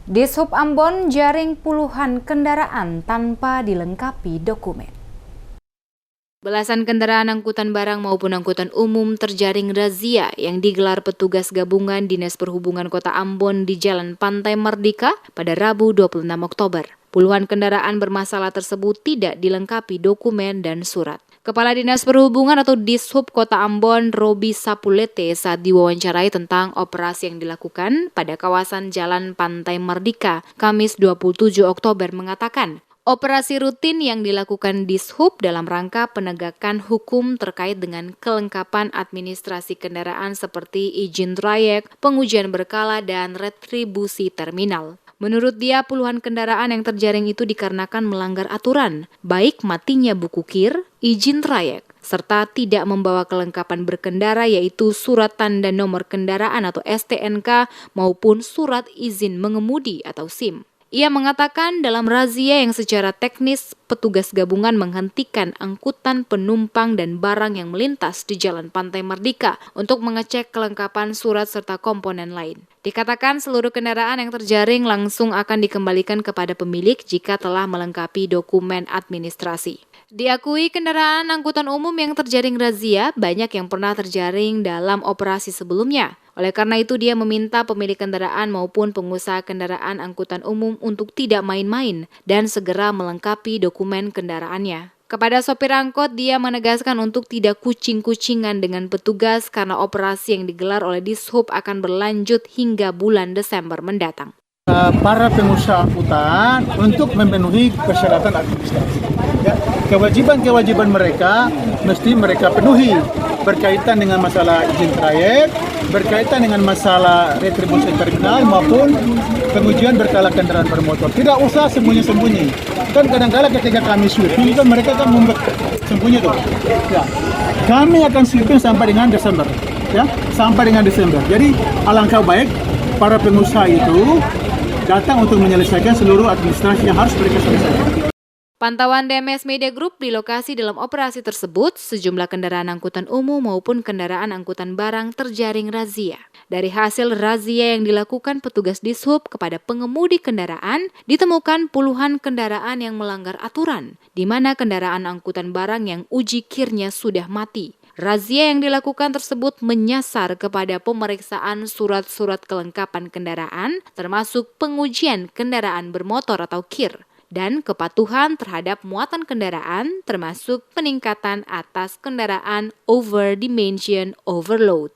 Dishub Ambon jaring puluhan kendaraan tanpa dilengkapi dokumen. Belasan kendaraan angkutan barang maupun angkutan umum terjaring razia yang digelar petugas gabungan Dinas Perhubungan Kota Ambon di Jalan Pantai Merdeka pada Rabu 26 Oktober. Puluhan kendaraan bermasalah tersebut tidak dilengkapi dokumen dan surat. Kepala Dinas Perhubungan atau Dishub Kota Ambon, Robi Sapulete, saat diwawancarai tentang operasi yang dilakukan pada kawasan Jalan Pantai Merdeka, Kamis 27 Oktober mengatakan, operasi rutin yang dilakukan Dishub dalam rangka penegakan hukum terkait dengan kelengkapan administrasi kendaraan seperti izin trayek, pengujian berkala, dan retribusi terminal. Menurut dia, puluhan kendaraan yang terjaring itu dikarenakan melanggar aturan, baik matinya buku KIR, izin trayek, serta tidak membawa kelengkapan berkendara yaitu surat tanda nomor kendaraan atau STNK maupun surat izin mengemudi atau SIM. Ia mengatakan dalam razia yang secara teknis, petugas gabungan menghentikan angkutan penumpang dan barang yang melintas di Jalan Pantai Merdeka untuk mengecek kelengkapan surat serta komponen lain. Dikatakan seluruh kendaraan yang terjaring langsung akan dikembalikan kepada pemilik jika telah melengkapi dokumen administrasi. Diakui kendaraan angkutan umum yang terjaring razia banyak yang pernah terjaring dalam operasi sebelumnya. Oleh karena itu dia meminta pemilik kendaraan maupun pengusaha kendaraan angkutan umum untuk tidak main-main dan segera melengkapi dokumen kendaraannya. Kepada sopir angkot, dia menegaskan untuk tidak kucing-kucingan dengan petugas karena operasi yang digelar oleh Dishub akan berlanjut hingga bulan Desember mendatang. Para pengusaha angkutan untuk memenuhi persyaratan administrasi. Ya, kewajiban mereka mesti mereka penuhi berkaitan dengan masalah izin trayek, berkaitan dengan masalah retribusi terminal maupun pengujian berkala kendaraan bermotor. Tidak usah sembunyi-sembunyi. Kan kadang-kadang ketika kami sweeping kan mereka kan membuat sembunyi tuh. Ya, kami akan sweeping sampai dengan Desember. Ya, sampai dengan Desember. Jadi alangkah baik para pengusaha itu datang untuk menyelesaikan seluruh administrasi yang harus mereka selesaikan. Pantauan DMS Media Group di lokasi dalam operasi tersebut, sejumlah kendaraan angkutan umum maupun kendaraan angkutan barang terjaring razia. Dari hasil razia yang dilakukan petugas Dishub kepada pengemudi kendaraan, ditemukan puluhan kendaraan yang melanggar aturan, di mana kendaraan angkutan barang yang uji KIR-nya sudah mati. Razia yang dilakukan tersebut menyasar kepada pemeriksaan surat-surat kelengkapan kendaraan, termasuk pengujian kendaraan bermotor atau KIR, dan kepatuhan terhadap muatan kendaraan, termasuk peningkatan atas kendaraan over dimension overload.